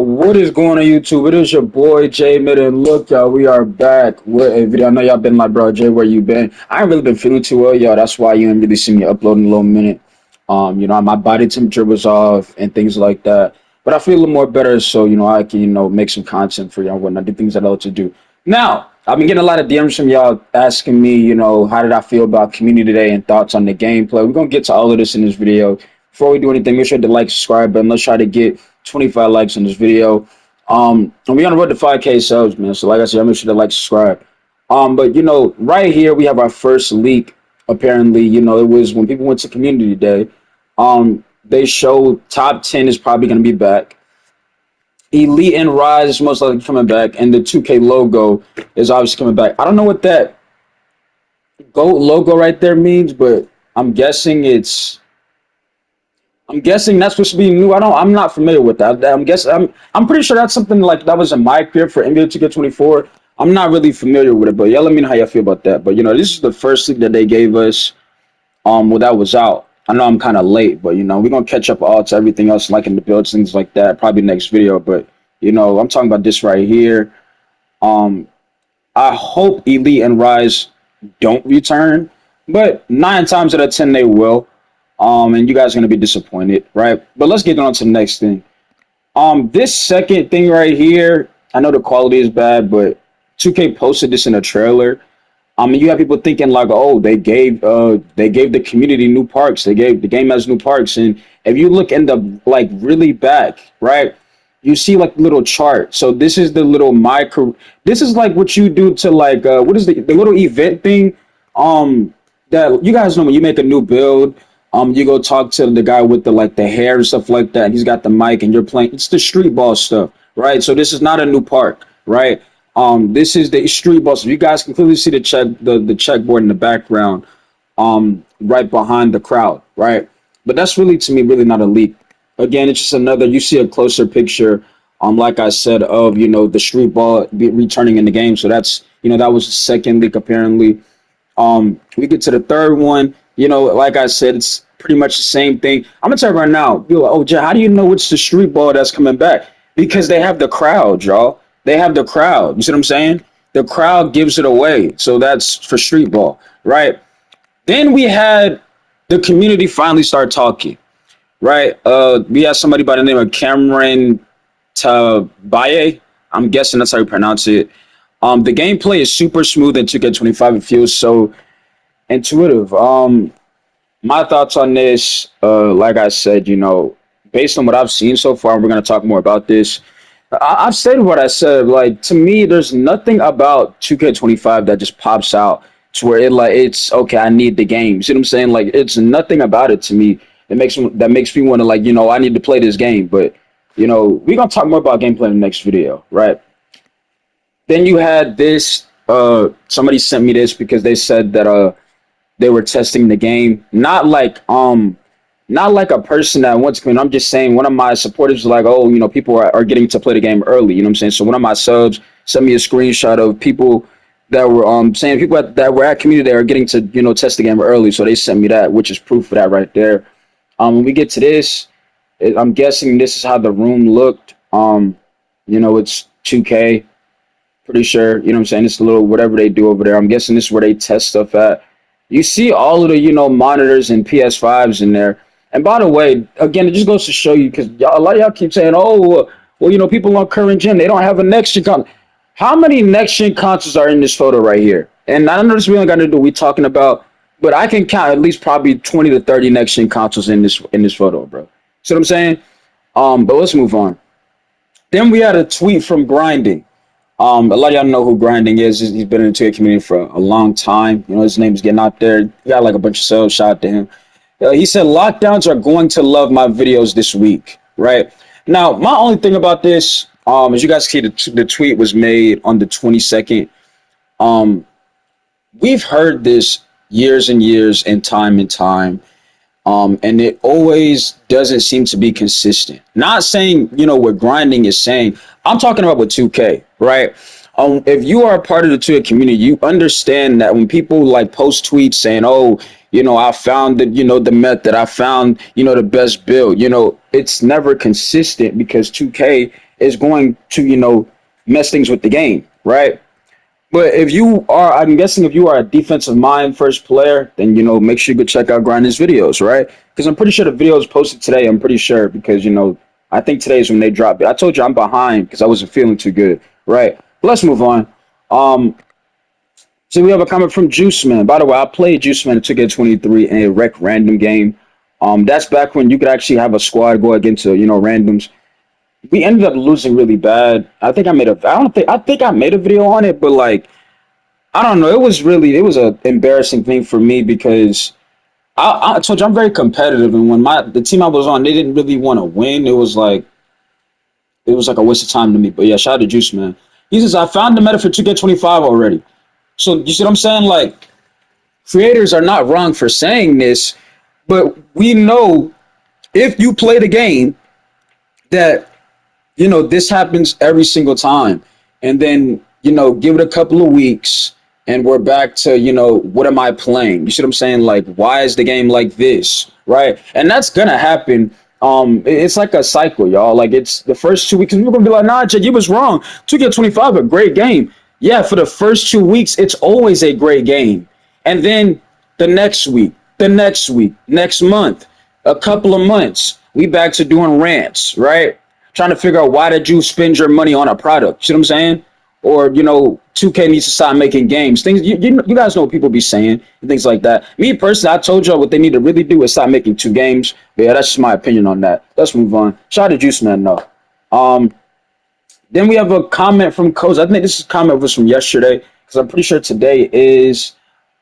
What is going on YouTube? It is your boy Jay Mid, and look, y'all, we are back with a video. I know y'all been like, bro, Jay, where you been? I ain't really been feeling too well, y'all. That's why you ain't really see me upload in a little minute. My body temperature was off and things like that. But I feel a little more better, so I can make some content for y'all and whatnot, the things that I love to do. Now, I've been getting a lot of DMs from y'all asking me, how did I feel about community today and thoughts on the gameplay. We're gonna get to all of this in this video. Before we do anything, make sure to like, subscribe, and let's try to get 25 likes on this video. And we on the road to 5K subs, man. So like I said, make sure to like, subscribe. But right here we have our first leak. Apparently, it was when people went to community day. They showed top 10 is probably gonna be back. Elite and Rise is most likely coming back, and the 2K logo is obviously coming back. I don't know what that GOAT logo right there means, but I'm guessing that's supposed to be new. I'm not familiar with that. I'm pretty sure that's something like that was in my crib for NBA 2K24. I'm not really familiar with it, but yeah, let me know how y'all feel about that. But this is the first thing that they gave us. That was out. I know I'm kind of late, but we're gonna catch up all to everything else, like in the builds, things like that, probably next video. But I'm talking about this right here. I hope Elite and Rise don't return, but 9 times out of 10 they will. And you guys are gonna be disappointed, right? But let's get on to the next thing. This second thing right here, I know the quality is bad, but 2K posted this in a trailer. You have people thinking like, oh, they gave the community new parks. They gave the game has new parks, and if you look in the really back, right, you see like little chart. So this is the little micro. This is like what you do to what is the little event thing? That you guys know when you make a new build. You go talk to the guy with the hair and stuff like that. And he's got the mic, and you're playing. It's the street ball stuff, right? So this is not a new park, right? This is the street ball. So you guys can clearly see the checkboard in the background, right behind the crowd, right? But that's really, to me, really not a leak. Again, it's just another. You see a closer picture, like I said, of the street ball returning in the game. So that's that was the second leak apparently. We get to the third one. Like I said, it's pretty much the same thing. I'm gonna tell you right now. You're like, oh, Jay, how do you know it's the street ball that's coming back? Because they have the crowd, y'all. They have the crowd. You see what I'm saying? The crowd gives it away. So that's for street ball, right? Then we had the community finally start talking, right? We had somebody by the name of Cameron Tabaye. I'm guessing that's how you pronounce it. The gameplay is super smooth in 2K25. It feels so intuitive. My thoughts on this, like I said, based on what I've seen so far, and we're gonna talk more about this. I've said what I said. Like, to me, there's nothing about 2K25 that just pops out to where it's okay. I need the game. You see what I'm saying? Like, it's nothing about it to me that makes me want to I need to play this game. But we're gonna talk more about gameplay in the next video, right? Then you had this. Somebody sent me this because they said that they were testing the game, not like a person that wants to come in. I'm just saying one of my supporters was like, oh, people are getting to play the game early. You know what I'm saying? So one of my subs sent me a screenshot of people that were saying people that were at community that are getting to test the game early. So they sent me that, which is proof of that right there. When we get to this, I'm guessing this is how the room looked. It's 2K. Pretty sure, what I'm saying? It's a little whatever they do over there. I'm guessing this is where they test stuff at. You see all of the, monitors and PS5s in there. And by the way, again, it just goes to show you, because a lot of y'all keep saying, oh, well, people on current gen, they don't have a next gen console. How many next gen consoles are in this photo right here? And I know this really got to do what we talking about, but I can count at least probably 20 to 30 next gen consoles in this photo, bro. See what I'm saying? But let's move on. Then we had a tweet from Grinding. A lot of y'all know who Grinding is. He's been in the 2K community for a long time. His name's getting out there. He got a bunch of subs. Shout out to him. He said, lockdowns are going to love my videos this week, right? Now, my only thing about this, as you guys see, the tweet was made on the 22nd. We've heard this years and years and time. And it always doesn't seem to be consistent. Not saying, what Grinding is saying. I'm talking about with 2K, right? If you are a part of the 2K community, you understand that when people post tweets saying, oh, I found the method, I found, the best build, it's never consistent because 2K is going to, mess things with the game, right? But if you are, I'm guessing if you are a defensive mind first player, then make sure you go check out Grinders videos, right? Because I'm pretty sure the video is posted today. I'm pretty sure because I think today is when they dropped it. I told you I'm behind because I wasn't feeling too good, right? But let's move on. Um, so we have a comment from Juice Man. By the way, I played Juice Man in 2K23 in a rec random game. That's back when you could actually have a squad go against randoms. We ended up losing really bad. I think I think I made a video on it, but like I don't know. It was a embarrassing thing for me because I told you I'm very competitive, and when the team I was on, they didn't really want to win. It was like a waste of time to me. But yeah, shout out to Juice Man. He says I found the meta for 2K25 already. So you see what I'm saying? Like creators are not wrong for saying this, but we know if you play the game that this happens every single time. And then, give it a couple of weeks and we're back to, what am I playing? You see what I'm saying? Like, why is the game like this? Right. And that's going to happen. It's like a cycle, y'all. Like, it's the first 2 weeks. People going to be like, nah, Jay, you was wrong. 2K25, a great game. Yeah, for the first 2 weeks, it's always a great game. And then the next week, next month, a couple of months, we back to doing rants, right? Trying to figure out why did you spend your money on a product? See what I'm saying? Or 2K needs to start making games. Things you guys know what people be saying and things like that. Me personally, I told y'all what they need to really do is start making 2 games. But yeah, that's just my opinion on that. Let's move on. Shout out to Juice Man though. Then we have a comment from Coach. I think this comment was from yesterday because I'm pretty sure today is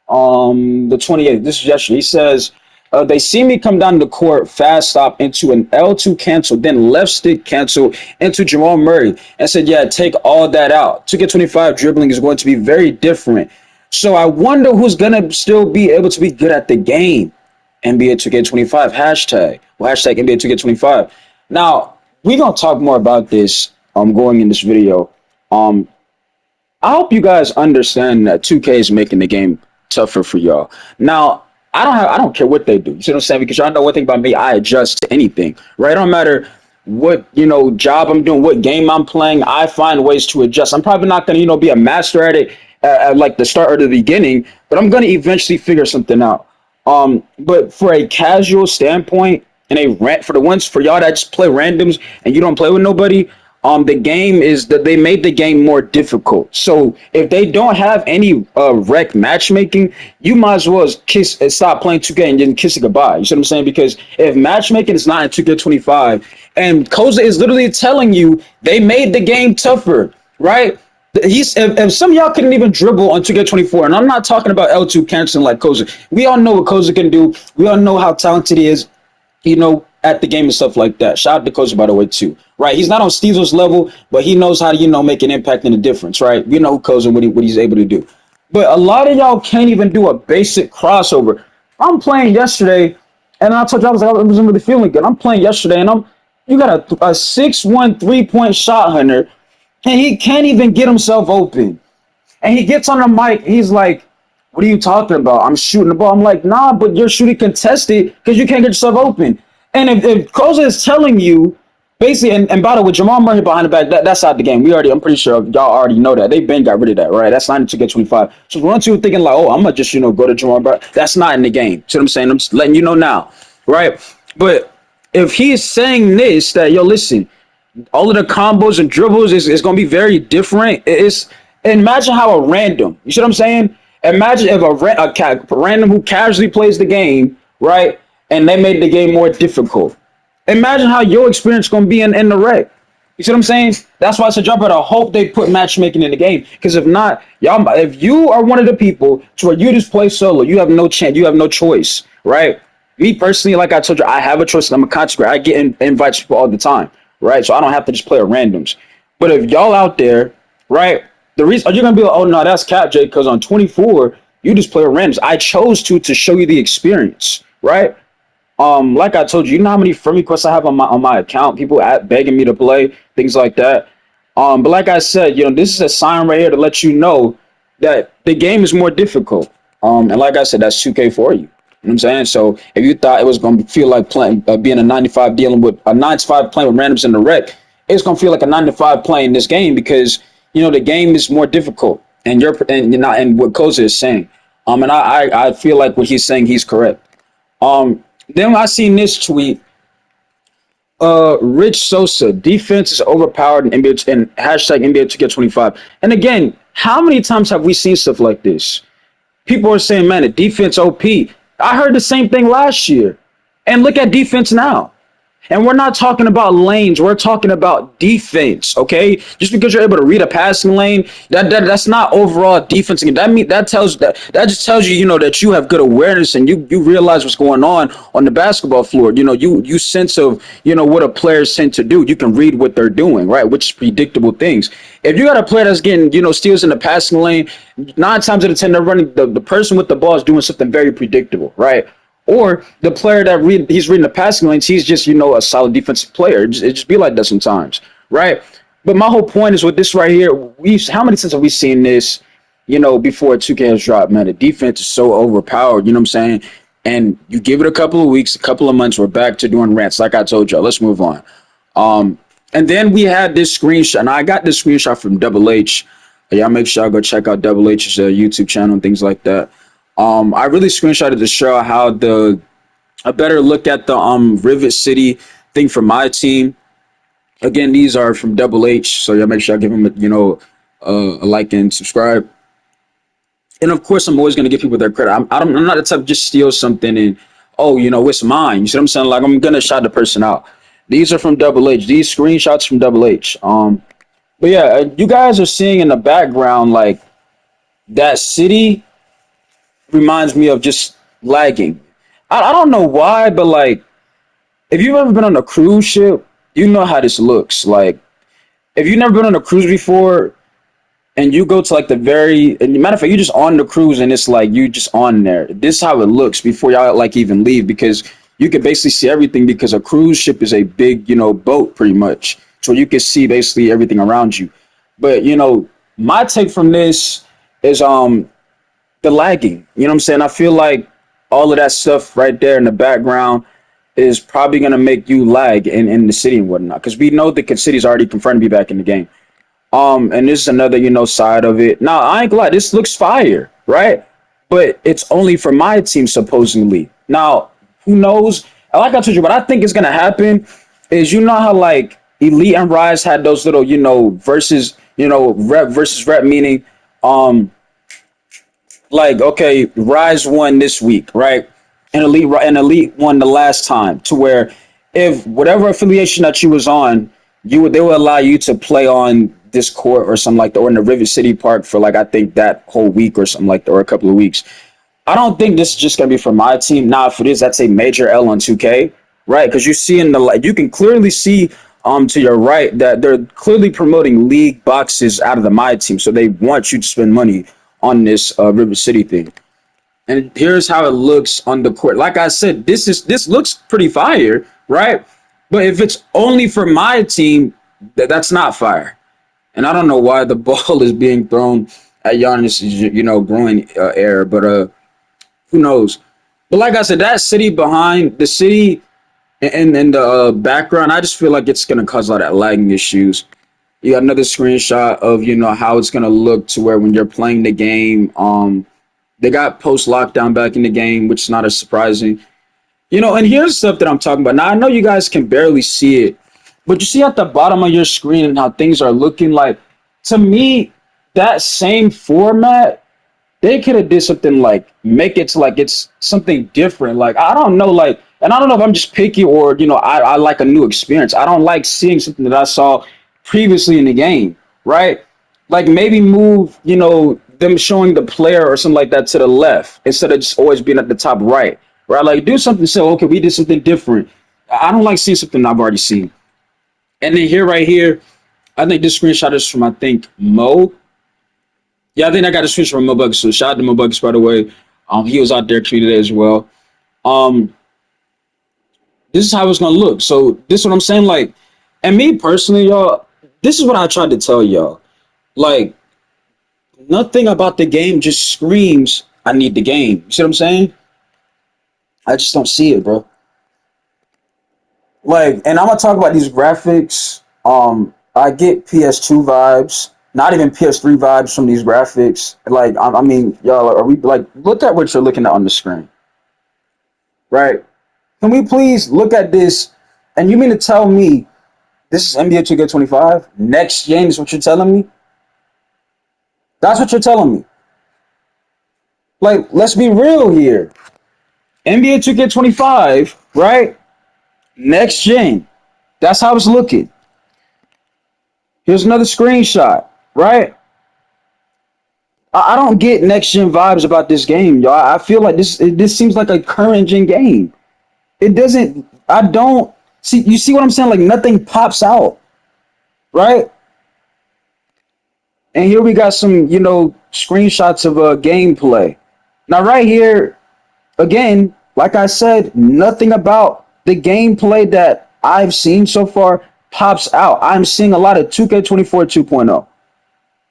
the 28th. This is yesterday. He says, they see me come down the court, fast stop into an L2 cancel, then left stick cancel into Jamal Murray, and said, yeah, take all that out. 2K25 dribbling is going to be very different. So I wonder who's going to still be able to be good at the game. NBA 2K25 hashtag. Well, hashtag NBA 2K25. Now, we're going to talk more about this going in this video. I hope you guys understand that 2K is making the game tougher for y'all. Now, I don't care what they do. You see what I'm saying? Because y'all know one thing about me, I adjust to anything, right? It don't matter what, job I'm doing, what game I'm playing, I find ways to adjust. I'm probably not going to, be a master at it at like the start or the beginning, but I'm going to eventually figure something out. But for a casual standpoint and for the ones for y'all that just play randoms and you don't play with nobody, the game is that they made the game more difficult. So if they don't have any rec matchmaking, you might as well stop playing 2K and then kiss it goodbye. You see what I'm saying? Because if matchmaking is not in 2K25 and Koza is literally telling you they made the game tougher, right? If some of y'all couldn't even dribble on 2K24, and I'm not talking about L2 canceling like Koza. We all know what Koza can do. We all know how talented he is. At the game and stuff like that. Shout out to Coach, by the way, too. Right? He's not on Steve's level, but he knows how to, make an impact and a difference, right? We know who Coach and what he's able to do. But a lot of y'all can't even do a basic crossover. I'm playing yesterday, and I told you I wasn't really feeling good. I'm playing yesterday, and you got a 6'1" 3-point shot hunter, and he can't even get himself open. And he gets on the mic, he's like, what are you talking about? I'm shooting the ball. I'm like, nah, but you're shooting contested because you can't get yourself open. And if Koza is telling you, basically, and by the way, Jamal Murray behind the back, that's out the game. I'm pretty sure y'all already know that. They've been got rid of that, right? That's not in 2K25. So once you're thinking like, oh, I'm going to just, go to Jamal Murray, that's not in the game. See what I'm saying? I'm just letting you know now, right? But if he's saying this, that, yo, listen, all of the combos and dribbles is going to be very different. Imagine how a random, you see what I'm saying? Imagine if a random who casually plays the game, right? And they made the game more difficult. Imagine how your experience is going to be in the rec. You see what I'm saying? That's why I said y'all better hope they put matchmaking in the game. Because if not, if you are one of the people to where you just play solo, you have no chance, you have no choice, right? Me personally, like I told you, I have a choice and I'm a content creator. I get invites people all the time, right? So I don't have to just play at randoms. But if y'all out there, right, the reason you're going to be like, oh no, that's Cap J, because on 24, you just play at randoms. I chose to show you the experience, right? Like I told you, you know how many friend requests I have on my account, people begging me to play, things like that. But like I said, this is a sign right here to let you know that the game is more difficult. And like I said, that's 2K for you. You know what I'm saying? So if you thought it was going to feel like playing, being a 95 dealing with a 95 playing with randoms in the rec, it's gonna feel like a 9 to 5 playing this game because the game is more difficult, and what Koza is saying. And I feel like what he's saying, he's correct. Then I seen this tweet. Rich Sosa, defense is overpowered in NBA and hashtag NBA 2K25. And again, how many times have we seen stuff like this? People are saying, man, the defense OP. I heard the same thing last year. And look at defense now. And we're not talking about lanes. We're talking about defense. Okay, just because you're able to read a passing lane, that's not overall defense. That just tells you, that you have good awareness and you realize what's going on the basketball floor. You sense of what a players tend to do. You can read what they're doing, right? Which is predictable things. If you got a player that's getting steals in the passing lane, 9 times out of 10 they're running the person with the ball is doing something very predictable, right? Or the player that he's reading the passing lanes, he's just, a solid defensive player. It just be like that sometimes, right? But my whole point is with this right here, how many times have we seen this, before 2K has dropped, man? The defense is so overpowered, you know what I'm saying? And you give it a couple of weeks, a couple of months, we're back to doing rants. Like I told y'all, let's move on. And then we had this screenshot, and I got this screenshot from Double H. Y'all make sure y'all go check out Double H's YouTube channel and things like that. I really screenshotted to show how a better look at the Rivet City thing for my team. Again, these are from Double H, so y'all make sure I give them a like and subscribe. And of course, I'm always gonna give people their credit. I'm not the type to just steal something and it's mine. You see what I'm saying? Like I'm gonna shout the person out. These are from Double H. These screenshots from Double H. But yeah, you guys are seeing in the background like that city reminds me of just lagging. I don't know why, but like if you've ever been on a cruise ship, you know how this looks. Like if you've never been on a cruise before and you go to like and matter of fact, you just on the cruise and it's like you just on there. This is how it looks before y'all like even leave because you can basically see everything because a cruise ship is a big, boat pretty much. So you can see basically everything around you. But my take from this is the lagging. You know what I'm saying? I feel like all of that stuff right there in the background is probably going to make you lag in the city and whatnot. Because we know the city's already confirmed to be back in the game. And this is another, side of it. Now, I ain't gonna lie, this looks fire, right? But it's only for my team, supposedly. Now, who knows? Like I told you, what I think is going to happen is how like Elite and Rise had those little, versus, rep versus rep, meaning, like okay, Rise won this week, right? And Elite won the last time, to where if whatever affiliation that you was on, they will allow you to play on this court or something like that, or in the Rivet City Park for like I think that whole week or something like that, or a couple of weeks. I don't think this is just gonna be for my team. Now, if it is, that's a major L on 2K, right? Because you see you can clearly see to your right that they're clearly promoting league boxes out of the my team, so they want you to spend money on this River City thing. And here's how it looks on the court. Like I said, this looks pretty fire, right? But if it's only for my team, that's not fire. And I don't know why the ball is being thrown at Giannis, growing air, but who knows? But like I said, that city behind the city in the background, I just feel like it's gonna cause a lot of lagging issues. You got another screenshot of how it's gonna look to where when you're playing the game, they got post lockdown back in the game, which is not as surprising. And here's stuff that I'm talking about. Now I know you guys can barely see it, but you see at the bottom of your screen and how things are looking like. To me, that same format, they could have did something like make it to like it's something different. Like I don't know, like, and I don't know if I'm just picky or I like a new experience. I don't like seeing something that I saw previously in the game, right? Like maybe move, them showing the player or something like that to the left instead of just always being at the top right, right? Like do something so okay, we did something different. I don't like seeing something I've already seen. And then here, right here, I think this screenshot is from I think Mo. Yeah, I think I got a screenshot from Mo Bugs. So shout out to Mo Bugs, by the way. He was out there tweeted as well. Um, this is how it's gonna look. So this is what I'm saying. Like, and me personally, y'all, this is what I tried to tell y'all. Like, nothing about the game just screams, I need the game. You see what I'm saying? I just don't see it, bro. Like, and I'm gonna talk about these graphics. I get PS2 vibes, not even PS3 vibes from these graphics. Like, I mean, y'all, are we like, look at what you're looking at on the screen, right? Can we please look at this? And you mean to tell me this is NBA 2K25? Next gen is what you're telling me? That's what you're telling me. Like, let's be real here. NBA 2K25, right? Next gen. That's how it's looking. Here's another screenshot, right? I don't get next gen vibes about this game, y'all. I feel like this seems like a current gen game. It doesn't. I don't see. You see what I'm saying? Like nothing pops out, right? And here we got some, screenshots of gameplay. Now, right here, again, like I said, nothing about the gameplay that I've seen so far pops out. I'm seeing a lot of 2K24 2.0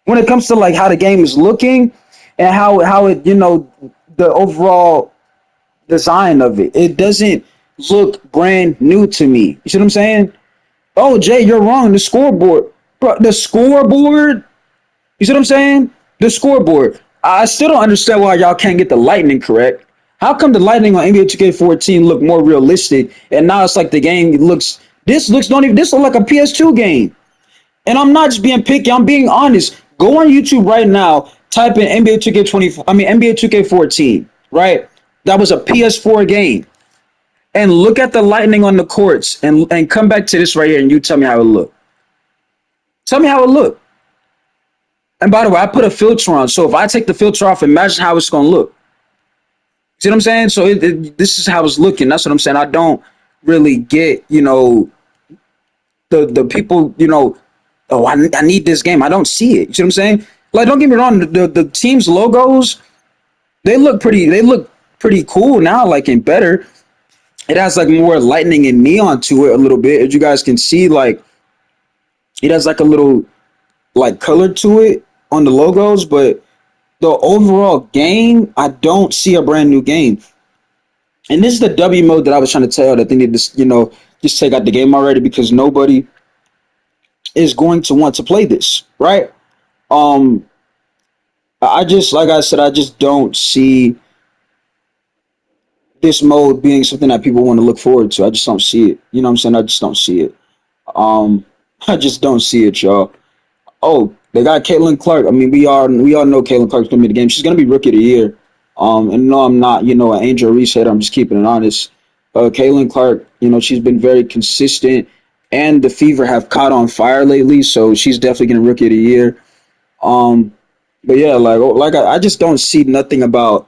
when it comes to like how the game is looking and how it, the overall design of it. It doesn't look brand new to me. You see what I'm saying? Oh, Jay, you're wrong. The scoreboard, bro. The scoreboard. You see what I'm saying? The scoreboard. I still don't understand why y'all can't get the lightning correct. How come the lightning on NBA 2K14 look more realistic, and now it's like the game looks. This looks don't even. This looks like a PS2 game. And I'm not just being picky. I'm being honest. Go on YouTube right now. Type in NBA 2K24. I mean NBA 2K14. Right. That was a PS4 game. And look at the lightning on the courts, and come back to this right here, and you tell me how it looked. Tell me how it looked. And by the way, I put a filter on. So if I take the filter off, imagine how it's gonna look. See what I'm saying? So this is how it's looking. That's what I'm saying. I don't really get, the people, oh, I need this game. I don't see it. You see what I'm saying? Like, don't get me wrong. The team's logos, they look pretty cool now, like and better. It has like more lightning and neon to it a little bit. As you guys can see, like it has like a little like color to it on the logos, but the overall game, I don't see a brand new game. And this is the W mode that I was trying to tell that they need to, just take out the game already because nobody is going to want to play this, right? Um, I just, like I said, I just don't see this mode being something that people want to look forward to. I just don't see it. You know what I'm saying? I just don't see it. Um, I just don't see it, y'all. Oh, they got Caitlin Clark. I mean, we all know Caitlin Clark's gonna be in the game. She's gonna be rookie of the year. And no, I'm not, an Angel Reese hater. I'm just keeping it honest. Caitlin Clark, she's been very consistent, and the Fever have caught on fire lately, so she's definitely getting rookie of the year. Um, but yeah, like I just don't see nothing about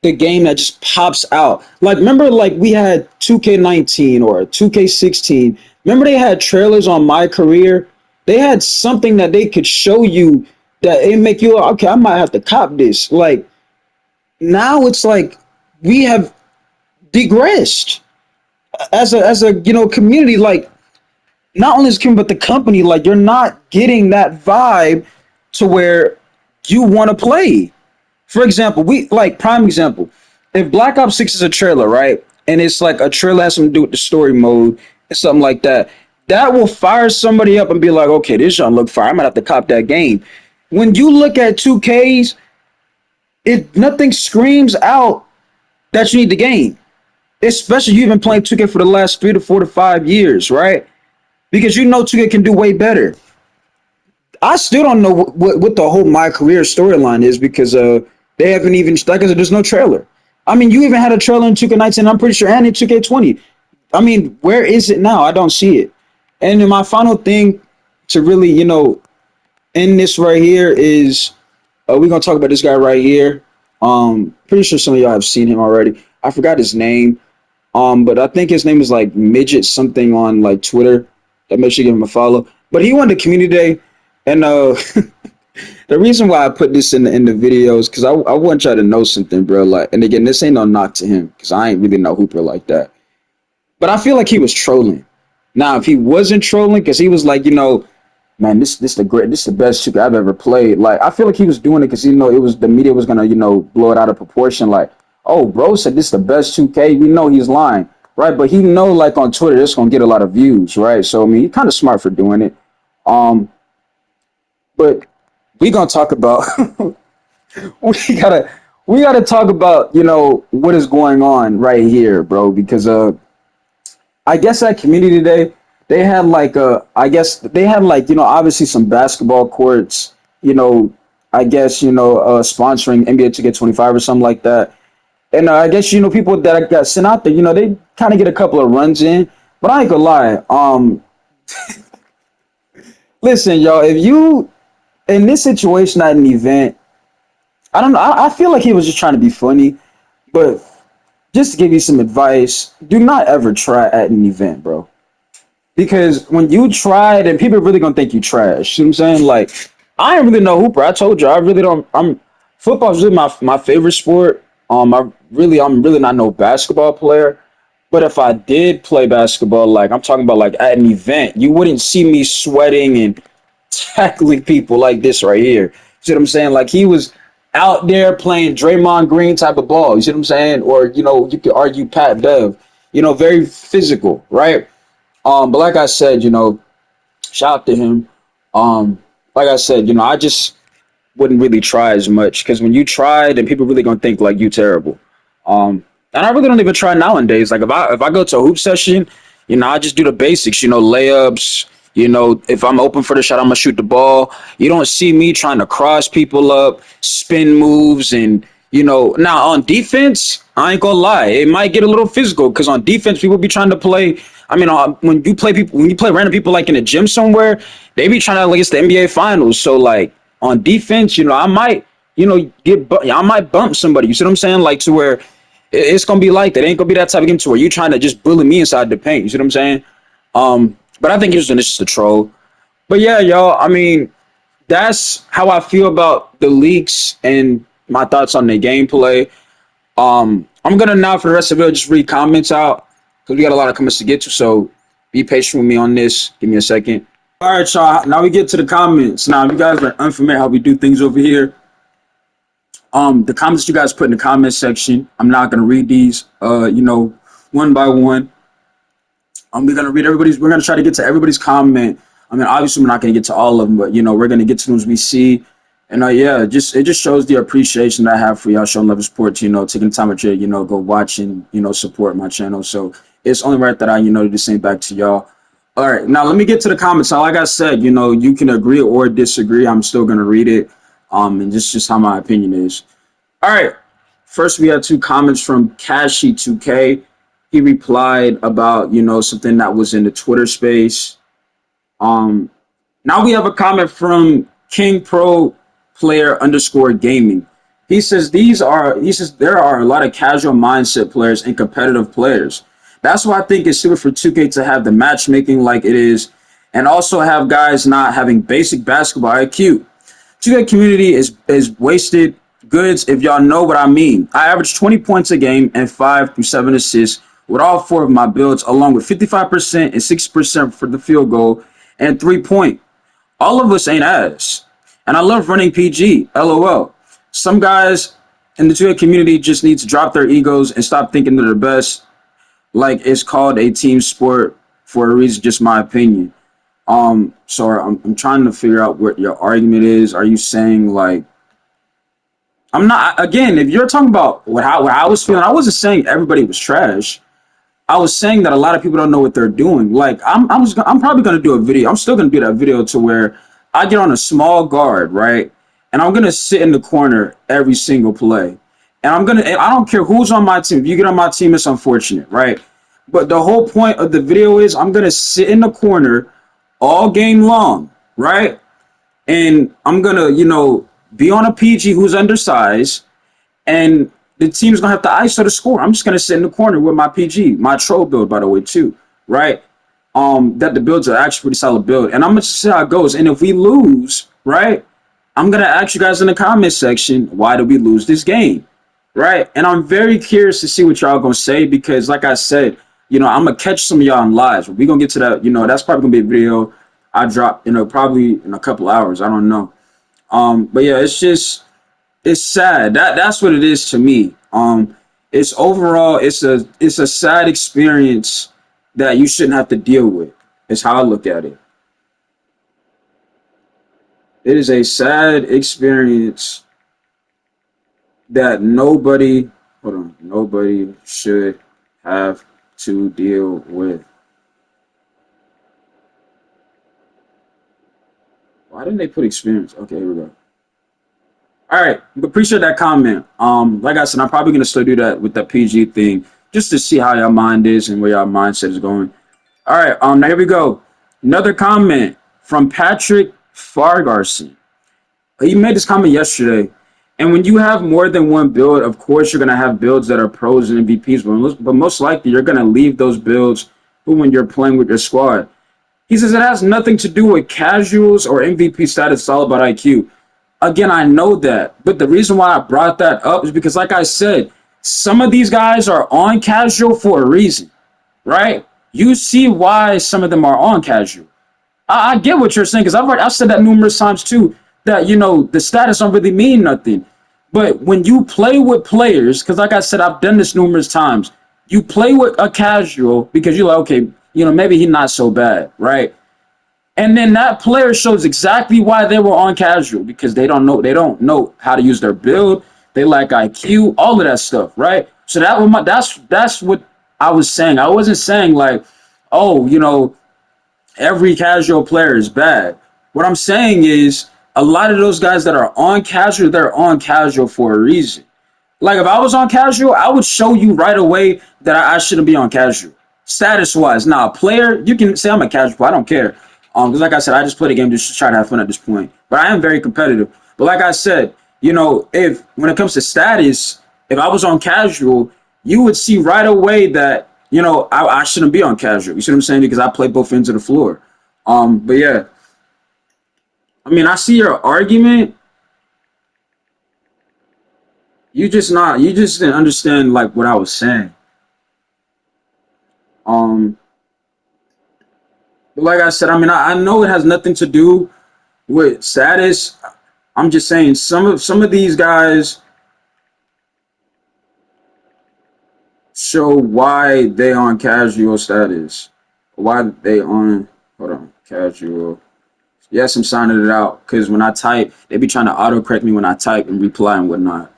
the game that just pops out. Like, remember, like we had 2K19 or 2K16. Remember, they had trailers on My Career. They had something that they could show you that it make you okay. I might have to cop this. Like now, it's like we have digressed as a community. Like not only as community, but the company. Like you're not getting that vibe to where you want to play. For example, we like prime example. If Black Ops 6 is a trailer, right? And it's like a trailer has something to do with the story mode and something like that. That will fire somebody up and be like, okay, this don't look fire. I'm gonna have to cop that game. When you look at 2Ks, it nothing screams out that you need the game. Especially you've been playing 2K for the last 3 to 4 to 5 years, right? Because 2K can do way better. I still don't know what the whole My Career storyline is because they haven't even like I said, there's no trailer. I mean, you even had a trailer in 2K19, I'm pretty sure, and in 2K20. I mean, where is it now? I don't see it. And then my final thing to really, end this right here is we're gonna talk about this guy right here. Pretty sure some of y'all have seen him already. I forgot his name. But I think his name is like midget something on like Twitter. That makes sure you give him a follow. But he won the community day, and the reason why I put this in the video is because I want y'all to know something, bro. Like, and again, this ain't no knock to him because I ain't really no hooper like that. But I feel like he was trolling. Now, if he wasn't trolling, because he was like, man, this the best 2K I've ever played. Like, I feel like he was doing it because it was the media was gonna blow it out of proportion. Like, oh, bro said this is the best 2K. We know he's lying. right? But he know like on Twitter it's gonna get a lot of views, right? So I mean, he kind of smart for doing it. Um, but we gonna talk about we gotta we gotta talk about what is going on right here, bro. Because I guess at community day they had like I guess they had like obviously some basketball courts, you know I guess sponsoring NBA 2K25 or something like that. And I guess people that got sent out there, they kind of get a couple of runs in. But I ain't gonna lie. Listen, y'all, if you in this situation at an event, I don't know. I feel like he was just trying to be funny, but just to give you some advice, do not ever try at an event, bro. Because when you try, then people are really gonna think you trash. You know what I'm saying? Like, I ain't really no hooper. I told you, I really don't. Football's really my favorite sport. I'm really not no basketball player. But if I did play basketball, like I'm talking about, like at an event, you wouldn't see me sweating and tackling people like this right here. See what I'm saying? Like he was out there playing Draymond Green type of ball. You see what I'm saying? Or you could argue Pat Bev. Very physical, right? But like I said, shout out to him. Like I said, I just wouldn't really try as much because when you try, then people really gonna think like you terrible. And I really don't even try nowadays. Like if I go to a hoop session, I just do the basics. Layups. If I'm open for the shot, I'm gonna shoot the ball. You don't see me trying to cross people up, spin moves, and now on defense, I ain't gonna lie, it might get a little physical because on defense, people be trying to play. I mean, when you play random people like in a gym somewhere, they be trying to like it's the NBA Finals. So like on defense, I might, I might bump somebody. You see what I'm saying? Like to where it's gonna be like that. It ain't gonna be that type of game to where you trying to just bully me inside the paint. You see what I'm saying? But I think he was doing this just a troll. But yeah, y'all. I mean, that's how I feel about the leaks and my thoughts on the gameplay. I'm gonna now for the rest of it just read comments out because we got a lot of comments to get to. So be patient with me on this. Give me a second. All right, y'all. Now we get to the comments. Now, if you guys are unfamiliar how we do things over here, the comments you guys put in the comment section, I'm not gonna read these. One by one. We're gonna read everybody's. We're gonna try to get to everybody's comment. I mean, obviously, we're not gonna get to all of them, but we're gonna get to them as we see. And yeah, it just shows the appreciation that I have for y'all showing love and support. Taking the time of your go watch and support my channel. So it's only right that I do the same back to y'all. All right, now let me get to the comments. Now, like I said, you can agree or disagree. I'm still gonna read it. And just how my opinion is. All right. First, we had two comments from Cashy2K. He replied about, something that was in the Twitter space. Um, Now we have a comment from King Pro Player underscore gaming. He says there are a lot of casual mindset players and competitive players. That's why I think it's super for 2K to have the matchmaking like it is, and also have guys not having basic basketball IQ. 2K community is wasted goods if y'all know what I mean. I average 20 points a game and 5 through 7 assists with all four of my builds, along with 55% and 60% for the field goal and 3-point. All of us ain't ass. And I love running PG, LOL. Some guys in the 2K community just need to drop their egos and stop thinking they're the best. Like it's called a team sport for a reason, just my opinion. So I'm trying to figure out what your argument is. Are you saying like I'm not again? If you're talking about what I was feeling, I wasn't saying everybody was trash. I was saying that a lot of people don't know what they're doing. Like I'm probably gonna do a video. I'm still gonna do that video to where I get on a small guard, right? And I'm gonna sit in the corner every single play. And I don't care who's on my team. If you get on my team, it's unfortunate, right? But the whole point of the video is I'm gonna sit in the corner all game long, right? And I'm gonna, be on a PG who's undersized, and the team's gonna have to ISO the score. I'm just gonna sit in the corner with my PG, my troll build, by the way, too, right? That the builds are actually pretty solid build, and I'm gonna see how it goes. And if we lose, right, I'm gonna ask you guys in the comment section, why did we lose this game, right? And I'm very curious to see what y'all gonna say because, like I said, I'm gonna catch some of y'all in lives. We're gonna get to that. That's probably gonna be a video I drop, probably in a couple hours. I don't know. But yeah, it's sad. That's what it is to me. It's overall, it's a sad experience that you shouldn't have to deal with. Is how I look at it. It is a sad experience that nobody should have to deal with. Why didn't they put experience? Okay, here we go. All right, appreciate that comment. Like I said, I'm probably gonna still do that with the PG thing, just to see how your mind is and where your mindset is going. All right, now here we go. Another comment from Patrick Fargarson. He made this comment yesterday. And when you have more than one build, of course you're gonna have builds that are pros and MVPs, but most likely you're gonna leave those builds when you're playing with your squad. He says it has nothing to do with casuals or MVP status. It's all about IQ. Again, I know that, but the reason why I brought that up is because, like I said, some of these guys are on casual for a reason, right? You see why some of them are on casual. I get what you're saying because I've said that numerous times too. That the status don't really mean nothing, but when you play with players, because like I said, I've done this numerous times. You play with a casual because you're like, okay, maybe he's not so bad, right? And then that player shows exactly why they were on casual because they don't know how to use their build. They lack IQ, all of that stuff, right? So that's what I was saying. I wasn't saying like, oh, every casual player is bad. What I'm saying is a lot of those guys that are on casual, they're on casual for a reason. Like if I was on casual, I would show you right away that I shouldn't be on casual. Status wise, now a player, you can say I'm a casual. I don't care. Because like I said, I just play the game just to try to have fun at this point. But I am very competitive. But like I said, if when it comes to status, if I was on casual, you would see right away that I shouldn't be on casual. You see what I'm saying? Because I play both ends of the floor. But yeah, I mean, I see your argument. You just didn't understand like what I was saying. Um, but like I said, I mean, I know it has nothing to do with status. I'm just saying some of these guys show why they on casual status. Why they on hold on casual. Yes, I'm signing it out because when I type, they be trying to auto correct me when I type and reply and whatnot.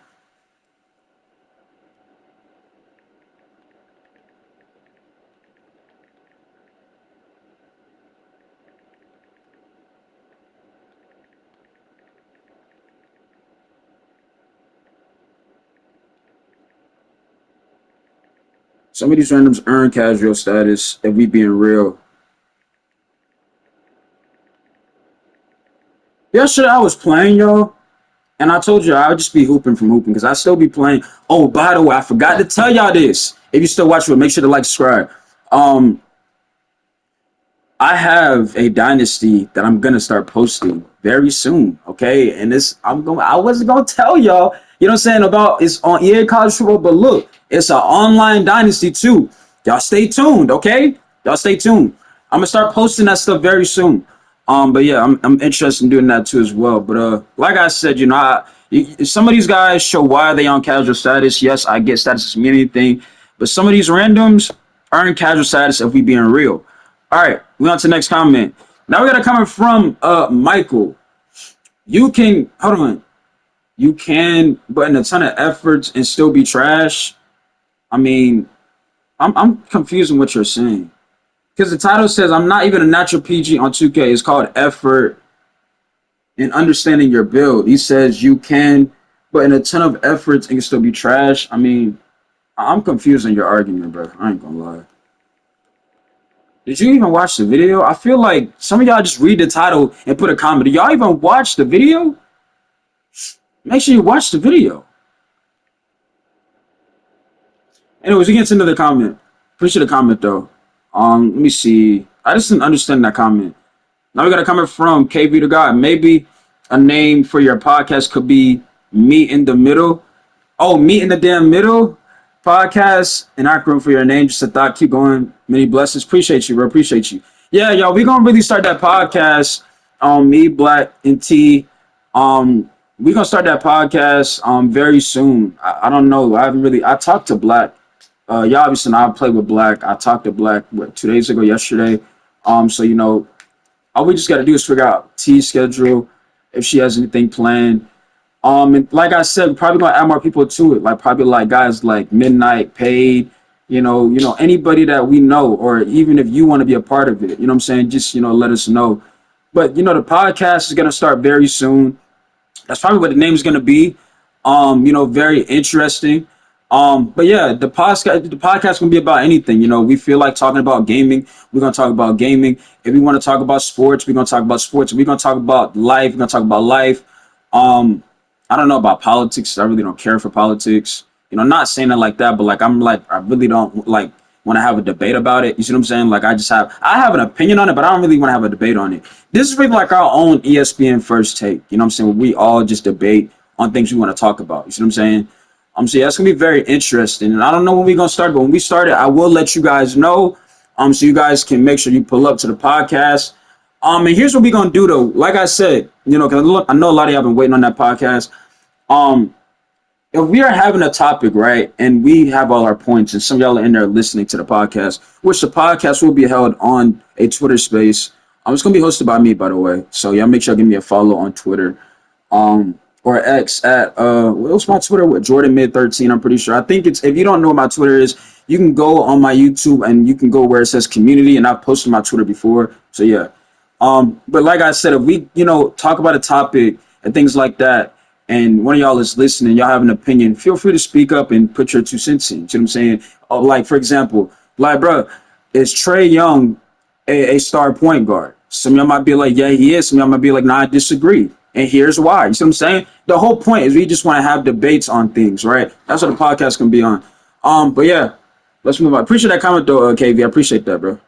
Some of these randoms earn casual status if we being real. Yesterday I was playing, y'all. And I told you I would just be hooping from hooping because I still be playing. Oh, by the way, I forgot to tell y'all this. If you still watching, make sure to like, subscribe. Um, I have a dynasty that I'm gonna start posting very soon. Okay, and I wasn't gonna tell y'all. You know what I'm saying about it's on EA College Football, but look, it's an online dynasty too. Y'all stay tuned. Okay, y'all stay tuned. I'm gonna start posting that stuff very soon. But yeah, I'm interested in doing that too as well. But like I said, some of these guys show why they on casual status. Yes, I get status doesn't mean anything, but some of these randoms earn casual status if we being real. All right, we on to the next comment. Now we got a comment from Michael. You can hold on. You can put in a ton of efforts and still be trash. I mean, I'm confused in what you're saying. Because the title says I'm not even a natural PG on 2K. It's called effort and understanding your build. He says you can put in a ton of efforts and can still be trash. I mean, I'm confused in your argument, bro. I ain't gonna lie. Did you even watch the video? I feel like some of y'all just read the title and put a comment. Did y'all even watch the video? Make sure you watch the video. Anyways, we get to another comment. Appreciate the comment though. Let me see. I just didn't understand that comment. Now we got a comment from KB to God. Maybe a name for your podcast could be Meet in the Middle. Oh, Meet in the Damn Middle podcast. An acronym for your name. Just a thought. Keep going. Many blessings. Appreciate you, bro. Appreciate you. Yeah, y'all. We gonna really start that podcast. Me, Black, and T. Um, we're gonna start that podcast very soon. I don't know. I haven't really. I talked to Black. Yeah, obviously I play with Black. I talked to Black 2 days ago, yesterday. So all we just got to do is figure out T's schedule if she has anything planned. And like I said, we're probably gonna add more people to it. Like probably like guys like Midnight, Paid. Anybody that we know, or even if you want to be a part of it. You know what I'm saying? Just let us know. But the podcast is gonna start very soon. That's probably what the name is going to be. Very interesting. But yeah, the podcast can be about anything. We feel like talking about gaming. We're gonna talk about gaming. If we want to talk about sports, we're gonna talk about sports. If we're gonna talk about life. We're gonna talk about life. Um, I don't know about politics. I really don't care for politics. Not saying it like that, but like I really don't like want to have a debate about it. You see what I'm saying? Like I have an opinion on it, but I don't really want to have a debate on it. This is really like our own ESPN first take. You know what I'm saying? Where we all just debate on things we want to talk about. You see what I'm saying? So yeah, it's gonna be very interesting. And I don't know when we're gonna start, but when we start it, I will let you guys know. So you guys can make sure you pull up to the podcast. And here's what we're gonna do though. Like I said, because I know a lot of y'all been waiting on that podcast. Um, if we are having a topic, right, and we have all our points, and some of y'all are in there listening to the podcast, which the podcast will be held on a Twitter space. It's gonna be hosted by me, by the way. So y'all make sure to give me a follow on Twitter, or X at what's my Twitter with Jordan Mid 13. I'm pretty sure. I think it's if you don't know what my Twitter is, you can go on my YouTube and you can go where it says community, and I've posted my Twitter before. So yeah, but like I said, if we, talk about a topic and things like that, and one of y'all is listening, y'all have an opinion, feel free to speak up and put your 2 cents in. You know what I'm saying? Like, for example, like, bro, is Trae Young a star point guard? Some of y'all might be like, yeah, he is. Some of y'all might be like, nah, I disagree. And here's why. You see what I'm saying? The whole point is we just want to have debates on things, right? That's what the podcast can be on. But yeah, let's move on. Appreciate that comment though, KV. I appreciate that, bro.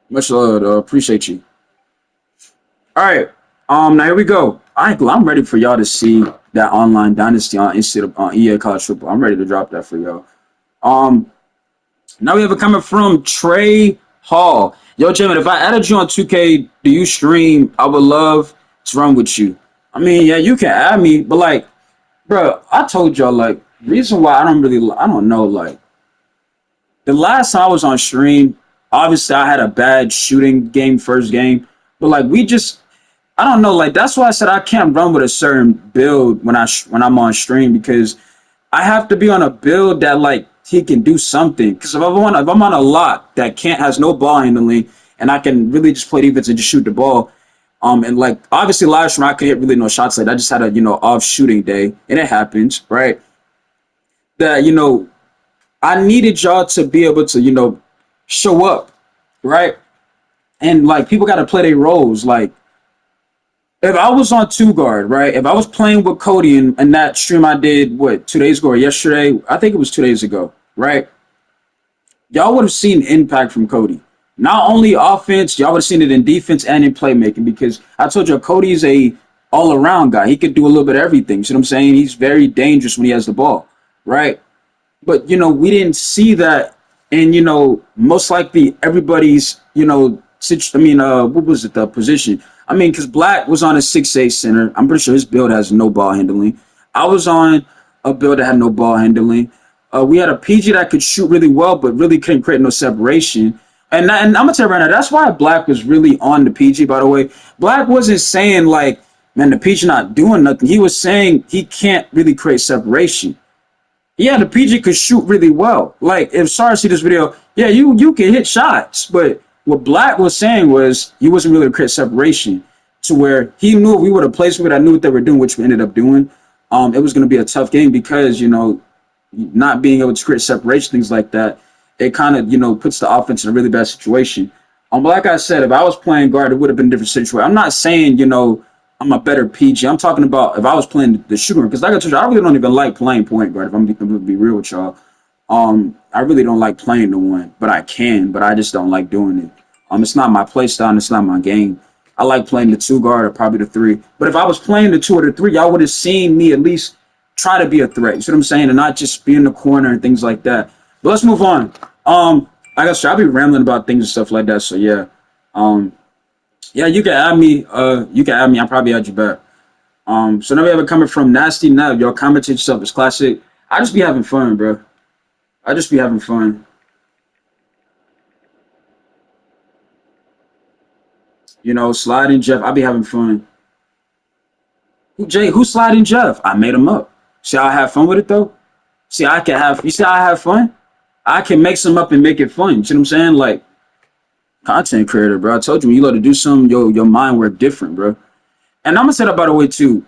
Much love, though. Appreciate you. All right. Now here we go. I'm ready for y'all to see that online dynasty on EA College Football. I'm ready to drop that for y'all. Um, Now we have a comment from Trey Hall. Yo, Jimmy, if I added you on 2K, do you stream? I would love to run with you. I mean, yeah, you can add me, but like, bro, I told y'all like reason why I don't know like the last time I was on stream, obviously I had a bad shooting game first game, but like I don't know like that's why I said I can't run with a certain build when I'm on stream because I have to be on a build that like he can do something. Because if I'm on a lot that can't has no ball handling and I can really just play defense and just shoot the ball. And like obviously last round I could hit really no shots like that. I just had a off shooting day and it happens, right? That I needed y'all to be able to show up, right? And like people got to play their roles. Like if I was on two guard, right? If I was playing with Cody in that stream I did, what, 2 days ago or yesterday? I think it was 2 days ago, right? Y'all would have seen impact from Cody. Not only offense, y'all would have seen it in defense and in playmaking because I told you Cody's a all-around guy. He could do a little bit of everything. You see what I'm saying? He's very dangerous when he has the ball, right? But we didn't see that, and most likely everybody's what was it, the position? I mean, because Black was on a 6'8" center. I'm pretty sure his build has no ball handling. I was on a build that had no ball handling. We had a PG that could shoot really well, but really couldn't create no separation. And I'm gonna tell you right now, that's why Black was really on the PG. By the way, Black wasn't saying like, man, the PG not doing nothing. He was saying he can't really create separation. Yeah, the PG could shoot really well. Like if Sarah see this video, yeah, you can hit shots, but what Black was saying was he wasn't really create separation to where he knew if we would have placed with, I knew what they were doing, which we ended up doing. It was going to be a tough game because not being able to create separation, things like that, it kind of puts the offense in a really bad situation. But like I said, if I was playing guard, it would have been a different situation. I'm not saying I'm a better PG. I'm talking about if I was playing the shooter, because like I told you, I really don't even like playing point guard. If I'm going to be real with y'all, I really don't like playing the one, but I can, but I just don't like doing it. It's not my play style, and it's not my game. I like playing the two guard or probably the three. But if I was playing the two or the three, y'all would have seen me at least try to be a threat. You see what I'm saying? And not just be in the corner and things like that. But let's move on. I guess I'll be rambling about things and stuff like that. So yeah, um, yeah, you can add me. You can add me. I'll probably add you back. So now we have it coming from Nasty Nub. Your comment to yourself is classic. I just be having fun, bro. I just be having fun. You know, sliding Jeff. I be having fun. Who Jay? Who sliding Jeff? I made him up. See, how I have fun with it though. See, I can have. You see, how I have fun. I can make some up and make it fun. You see what I'm saying? Like content creator, bro. I told you when you love to do something, your mind work different, bro. And I'm gonna say that by the way too.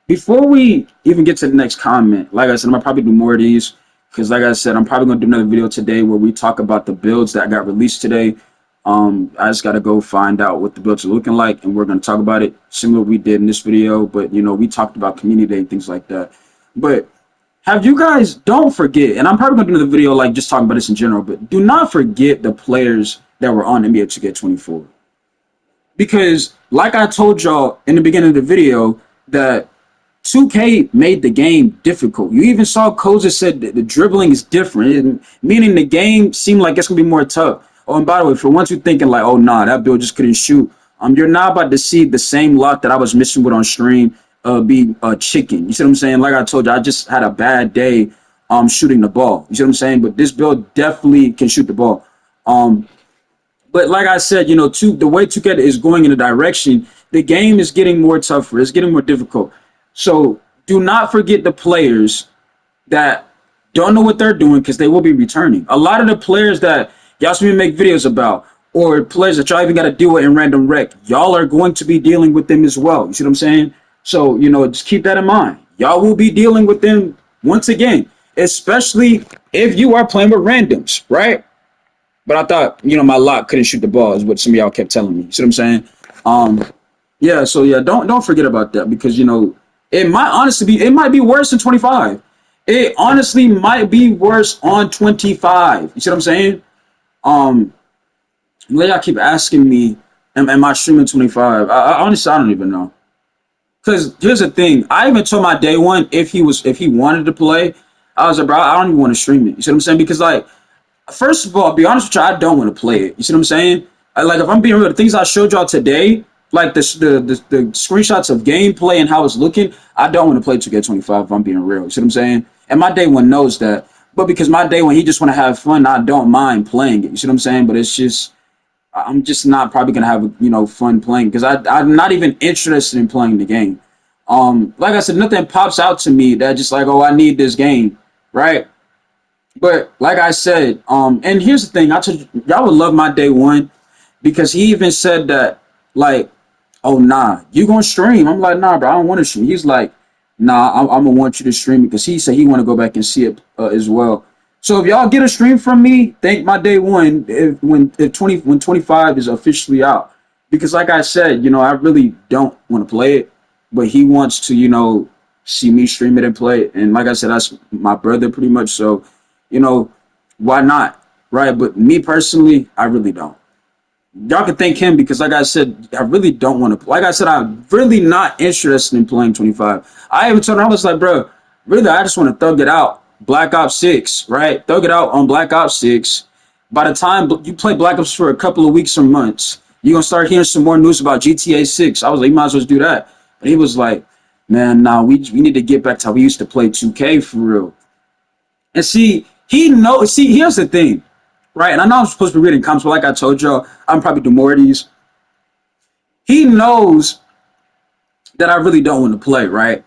Before we even get to the next comment, like I said, I'm gonna probably do more of these because, like I said, I'm probably gonna do another video today where we talk about the builds that got released today. I just gotta go find out what the builds are looking like, and we're gonna talk about it, similar to what we did in this video. But you know, we talked about community day and things like that. But have you guys don't forget, and I'm probably gonna do another video like just talking about this in general, but do not forget the players that were on NBA 2K24 because, like I told y'all in the beginning of the video, that 2K made the game difficult. You even saw Koza said that the dribbling is different, meaning the game seemed like it's gonna be more tough. Oh, and by the way, for once you're thinking like, oh nah, that build just couldn't shoot. You're not about to see the same luck that I was missing with on stream be chicken. You see what I'm saying? Like I told you, I just had a bad day shooting the ball. You see what I'm saying? But this build definitely can shoot the ball. Um, but like I said, you know, the way 2K is going in a direction, the game is getting more tougher. It's getting more difficult. So do not forget the players that don't know what they're doing because they will be returning. A lot of the players that y'all see me make videos about, or players that y'all even got to deal with in random rec, y'all are going to be dealing with them as well. You see what I'm saying? So, you know, just keep that in mind. Y'all will be dealing with them once again, especially if you are playing with randoms, right? But I thought, you know, my lock couldn't shoot the ball is what some of y'all kept telling me. You see what I'm saying? Um, yeah, so yeah, don't forget about that because you know it might be worse than 25. It honestly might be worse on 25. You see what I'm saying? Um, y'all keep asking me, am I streaming 25? I honestly I don't even know. Cause here's the thing, I even told my day one if he wanted to play, I was like, bro, I don't even want to stream it. You see what I'm saying? Because like first of all, I'll be honest with you, I don't want to play it. You see what I'm saying? Like if I'm being real, the things I showed y'all today, like the screenshots of gameplay and how it's looking, I don't want to play 2K25 if I'm being real. You see what I'm saying? And my day one knows that. But because my day one, he just want to have fun, I don't mind playing it. You see what I'm saying? But it's just I'm just not probably gonna have fun playing because I'm not even interested in playing the game. Like I said, nothing pops out to me that just like, oh, I need this game, right? But like I said, and here's the thing, I told you, y'all would love my day one because he even said that, like, oh nah, you gonna stream? I'm like, nah, bro, I don't want to stream. He's like, nah, I'm gonna want you to stream because he said he want to go back and see it as well. So if y'all get a stream from me, thank my day one when 25 is officially out. Because like I said, I really don't want to play it, but he wants to, see me stream it and play it. And like I said, that's my brother pretty much. So, you know, why not? Right. But me personally, I really don't. Y'all can thank him because, like I said, I really don't want to. Like I said, I'm really not interested in playing 25. I even told him, I was like, bro, really, I just want to thug it out. Black Ops 6, right? Thug it out on Black Ops 6. By the time you play Black Ops for a couple of weeks or months, you're going to start hearing some more news about GTA 6. I was like, you might as well do that. But he was like, man, nah, we need to get back to how we used to play 2K for real. And see, here's the thing, right? And I know I'm supposed to be reading comments, but like I told y'all, I'm probably do more of these. He knows that I really don't want to play, right?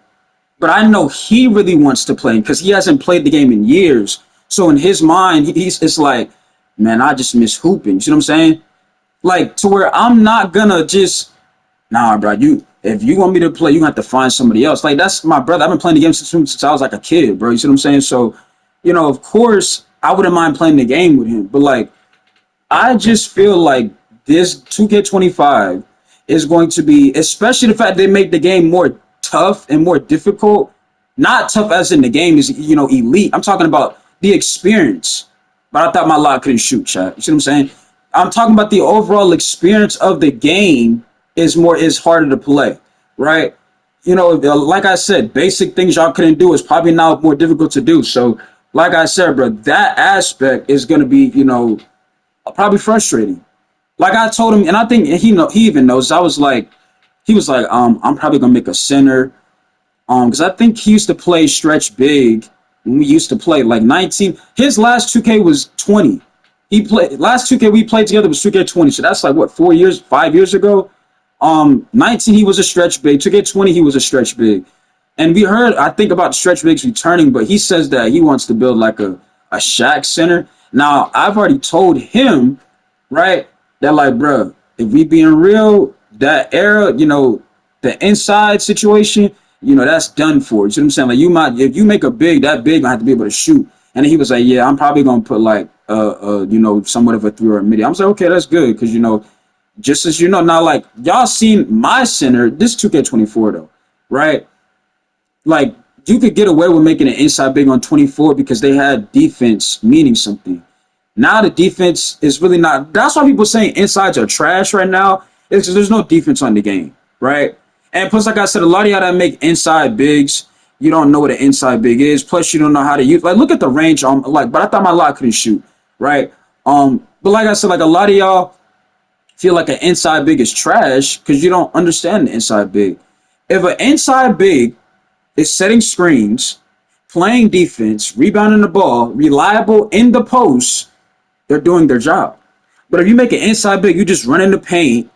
But I know he really wants to play because he hasn't played the game in years. So in his mind, it's like, man, I just miss hooping. You see what I'm saying? Like to where I'm not gonna just, nah, bro. If you want me to play, you have to find somebody else. Like that's my brother. I've been playing the game since I was like a kid, bro. You see what I'm saying? So, of course, I wouldn't mind playing the game with him. But like, I just feel like this 2K25 is going to be, especially the fact they make the game more tough and more difficult. Not tough as in the game is, elite. I'm talking about the experience. But I thought my lock couldn't shoot, chat. You see what I'm saying? I'm talking about the overall experience of the game is harder to play, right? Like I said, basic things y'all couldn't do is probably now more difficult to do. So, like I said, bro, that aspect is going to be, Probably frustrating. Like I told him, and I think he even knows. I was like, he was like, I'm probably gonna make a center. Because I think he used to play stretch big when we used to play like 19. His last 2K was 20. He played last 2K we played together was 2K 20. So that's like what 4 years, 5 years ago. 19 he was a stretch big. 2K 20 he was a stretch big. And we heard I think about stretch bigs returning, but he says that he wants to build like a Shaq center. Now I've already told him, right, that like, bro, if we being real, that era, the inside situation, that's done for. You see what I'm saying? Like you might, if you make a big, that big gonna have to be able to shoot. And he was like, yeah, I'm probably gonna put like, somewhat of a three or a midi. I was like, okay, that's good, because just as now like y'all seen my center, this 2K24 though, right? Like you could get away with making an inside big on 24 because they had defense meaning something. Now the defense is really not. That's why people saying insides are trash right now. Is because there's no defense on the game, right? And plus, like I said, a lot of y'all that make inside bigs, you don't know what an inside big is. Plus, you don't know how to use. Like, look at the range. But I thought my lot couldn't shoot, right? But like I said, like a lot of y'all feel like an inside big is trash because you don't understand the inside big. If an inside big is setting screens, playing defense, rebounding the ball, reliable in the post, they're doing their job. But if you make an inside big, you just run in the paint,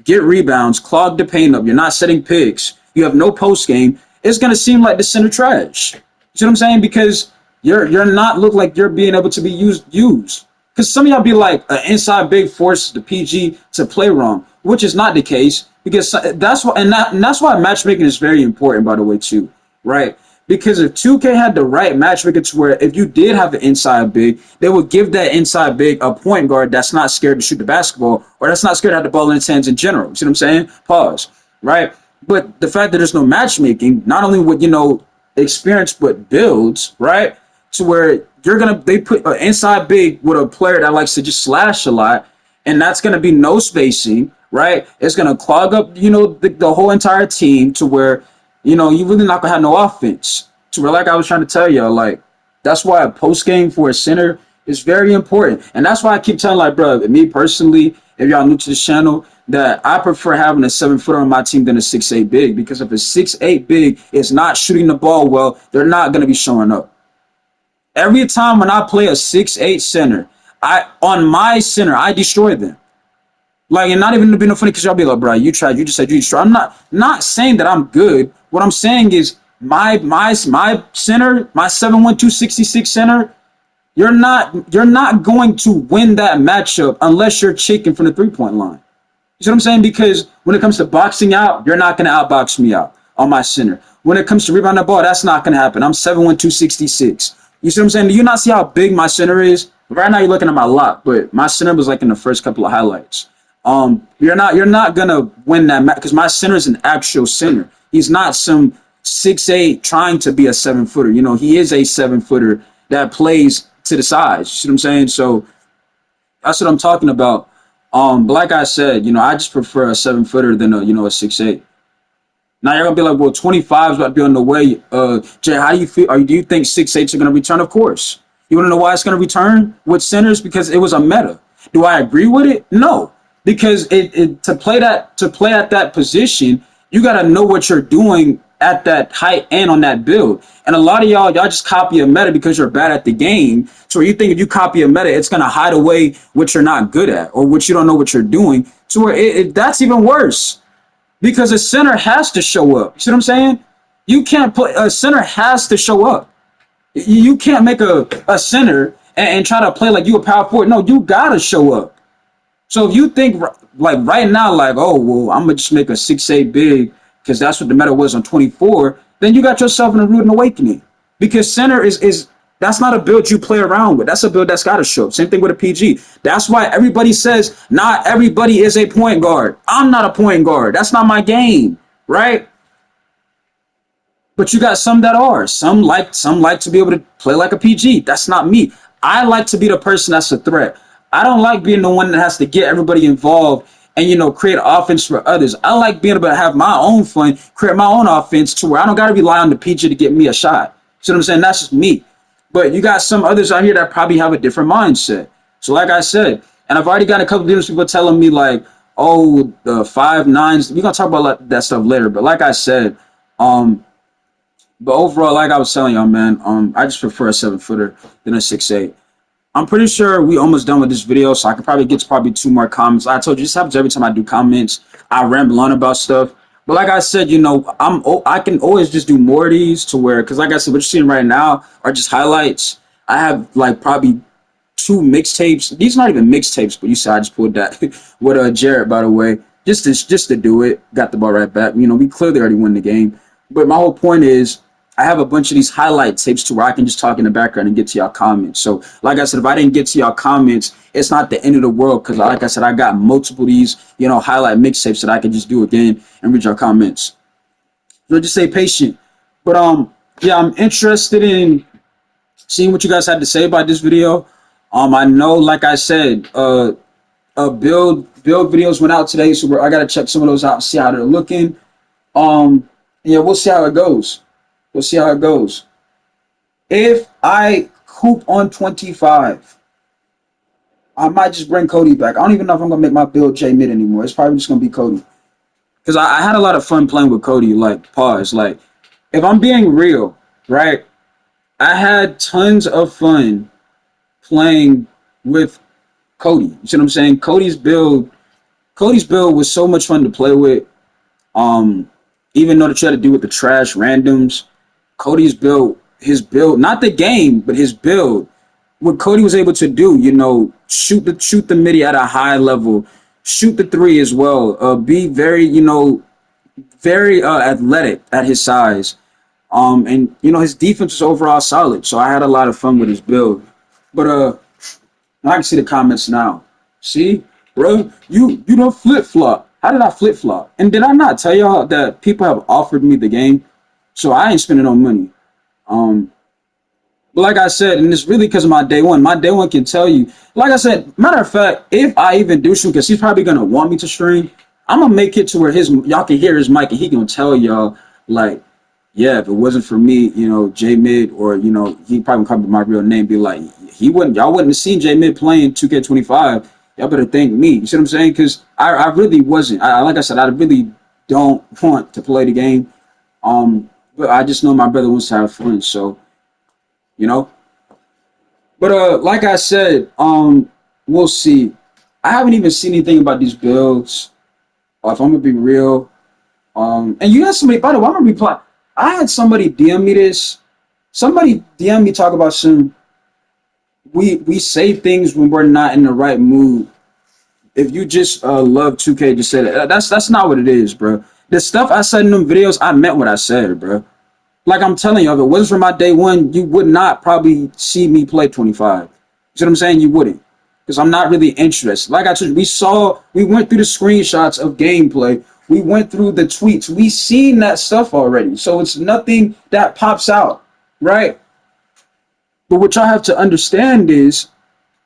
get rebounds, clog the paint up. You're not setting picks. You have no post game. It's gonna seem like the center trash. You see what I'm saying? Because you're not look like you're being able to be used. Because some of y'all be like an inside big force the PG to play wrong, which is not the case. Because that's why, and that's why matchmaking is very important, by the way, too, right? Because if 2K had the right matchmaker to where if you did have an inside big, they would give that inside big a point guard that's not scared to shoot the basketball or that's not scared to have the ball in his hands in general. You see what I'm saying? Pause. Right? But the fact that there's no matchmaking, not only with, experience, but builds, right? To where they put an inside big with a player that likes to just slash a lot, and that's gonna be no spacing, right? It's gonna clog up, the whole entire team to where you really not gonna have no offense. So like I was trying to tell y'all, like that's why a post game for a center is very important, and that's why I keep telling like, bro, me personally, if y'all new to this channel, that I prefer having a 7 footer on my team than a 6'8" big, because if a 6'8" big is not shooting the ball well, they're not gonna be showing up. Every time when I play a 6'8" center, on my center I destroy them. Like, and not even to be no funny, because y'all be like, bro, you tried. You just said you tried. I'm not saying that I'm good. What I'm saying is my center, my 7'1", 266 center, you're not going to win that matchup unless you're chicken from the 3-point line. You see what I'm saying? Because when it comes to boxing out, you're not going to outbox me out on my center. When it comes to rebound the ball, that's not going to happen. I'm 7'1", 266. You see what I'm saying? Do you not see how big my center is? Right now you're looking at my lot, but my center was like in the first couple of highlights. You're not gonna win that match because my center is an actual center. He's not some 6'8" trying to be a 7 footer. He is a 7 footer that plays to the sides. You see what I'm saying? So that's what I'm talking about. But like I said, I just prefer a 7 footer than a 6'8". Now you're gonna be like, well, 25 is about to be on the way. Jay, how do you feel? Do you think 6'8s are gonna return? Of course. You wanna know why it's gonna return with centers? Because it was a meta. Do I agree with it? No. Because to play at that position, you gotta know what you're doing at that height and on that build. And a lot of y'all just copy a meta because you're bad at the game. So you think if you copy a meta, it's gonna hide away what you're not good at or what you don't know what you're doing. So where that's even worse. Because a center has to show up. You see what I'm saying? You can't play a center has to show up. You can't make a center and try to play like you a power forward. No, you gotta show up. So if you think like right now, like, oh, well, I'm gonna just make a 6'8" big because that's what the meta was on 24, then you got yourself in a rude awakening. Because center is that's not a build you play around with. That's a build that's gotta show up. Same thing with a PG. That's why everybody says not everybody is a point guard. I'm not a point guard. That's not my game, right? But you got some that are. Some like to be able to play like a PG. That's not me. I like to be the person that's a threat. I don't like being the one that has to get everybody involved and create offense for others. I like being able to have my own fun, create my own offense to where I don't gotta rely on the PG to get me a shot. See what I'm saying? That's just me. But you got some others out here that probably have a different mindset. So like I said, And I've already got a couple of people telling me like, oh, the 5'9s. We're gonna talk about that stuff later. But like I said, um, but overall, like I was telling y'all, man, I just prefer a 7 footer than a 6'8". I'm pretty sure we almost done with this video, so I could probably get to probably 2 more comments. I told you this happens every time I do comments. I ramble on about stuff. But like I said, I can always just do more of these to where, because like I said, what you're seeing right now are just highlights. I have like probably 2 mixtapes. These are not even mixtapes, but you see, I just pulled that with Jared, by the way, just to do it. Got the ball right back. We clearly already won the game. But my whole point is, I have a bunch of these highlight tapes to where I can just talk in the background and get to y'all comments. So, like I said, if I didn't get to y'all comments, it's not the end of the world because, like I said, I got multiple of these, highlight mixtapes that I can just do again and read your comments. So just stay patient. But yeah, I'm interested in seeing what you guys had to say about this video. I know, like I said, build videos went out today, so I gotta check some of those out and see how they're looking. Yeah, we'll see how it goes. We'll see how it goes. If I hoop on 25, I might just bring Cody back. I don't even know if I'm gonna make my build J mid anymore. It's probably just gonna be Cody. Because I had a lot of fun playing with Cody, like pause. Like, if I'm being real, right? I had tons of fun playing with Cody. You see what I'm saying? Cody's build was so much fun to play with. Um, Even though that you had to do with the trash randoms, his build, not the game, but his build. What Cody was able to do, shoot the midi at a high level, shoot the three as well, be very, very athletic at his size. And his defense was overall solid. So I had a lot of fun with his build. But I can see the comments now. See, bro, you don't flip flop. How did I flip flop? And did I not tell y'all that people have offered me the game? So I ain't spending no money. Um, but like I said, and it's really because of my day one. My day one can tell you. Like I said, matter of fact, if I even do stream, because he's probably gonna want me to stream, I'm gonna make it to where y'all can hear his mic and he gonna tell y'all like, yeah, if it wasn't for me, J Mid, or he probably call me my real name, be like, y'all wouldn't have seen J Mid playing 2K25. Y'all better thank me. You see what I'm saying? Because I really wasn't. Like I said, I really don't want to play the game. But I just know my brother wants to have fun, so you know. But like I said, we'll see. I haven't even seen anything about these builds. If I'm gonna be real, and you had somebody. By the way, I'm gonna reply. I had somebody DM me this. Somebody DM me talk about some. We say things when we're not in the right mood. If you just love 2K, just say that. That's not what it is, bro. The stuff I said in them videos, I meant what I said, bro. Like I'm telling you, if it wasn't for my day one, you would not probably see me play 25. You see what I'm saying? You wouldn't. Because I'm not really interested. Like I told you, we went through the screenshots of gameplay. We went through the tweets. We seen that stuff already. So it's nothing that pops out, right? But what y'all have to understand is,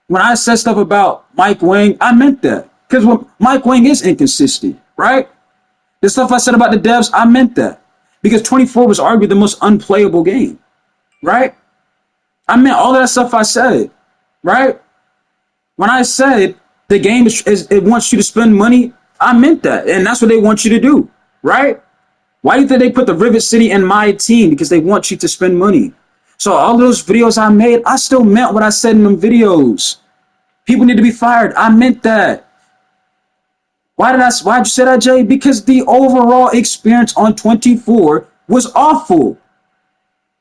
when I said stuff about Mike Wang, I meant that. Because Mike Wang is inconsistent, right? The stuff I said about the devs, I meant that. Because 24 was arguably the most unplayable game, right? I meant all of that stuff I said, right? When I said the game it wants you to spend money, I meant that. And that's what they want you to do, right? Why do you think they put the Rivet City in my team? Because they want you to spend money. So all those videos I made, I still meant what I said in them videos. People need to be fired. I meant that. Why'd you say that, Jay? Because the overall experience on 24 was awful.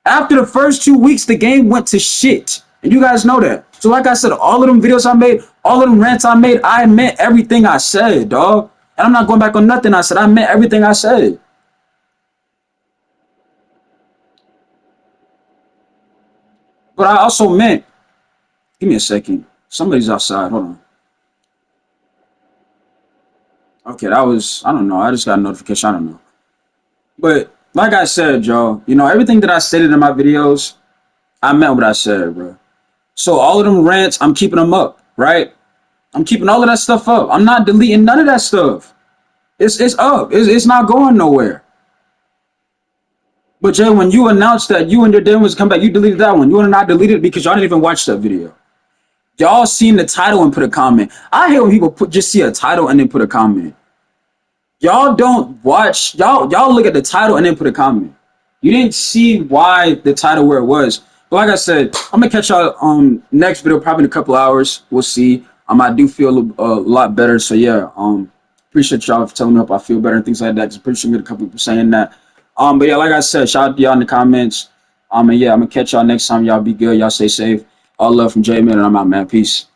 After the first 2 weeks, the game went to shit. And you guys know that. So like I said, all of them videos I made, all of them rants I made, I meant everything I said, dog. And I'm not going back on nothing I said. I meant everything I said. But I also meant, give me a second. Somebody's outside. Hold on. Okay, I don't know. I just got a notification. I don't know. But like I said, y'all, everything that I stated in my videos, I meant what I said, bro. So all of them rants, I'm keeping them up, right? I'm keeping all of that stuff up. I'm not deleting none of that stuff. It's up. It's not going nowhere. But Jay, when you announced that you and your dad was come back, you deleted that one. You want to not delete it because y'all didn't even watch that video. Y'all seen the title and put a comment. I hate when people just see a title and then put a comment. Y'all don't watch. Y'all look at the title and then put a comment. You didn't see why the title where it was. But like I said, I'm gonna catch y'all next video probably in a couple hours. We'll see. I do feel a lot better. So yeah, appreciate y'all for telling me if I feel better and things like that. Just appreciate a couple people saying that. But yeah, like I said, shout out to y'all in the comments. And yeah, I'm gonna catch y'all next time. Y'all be good. Y'all stay safe. All love from J Man, and I'm out, man. Peace.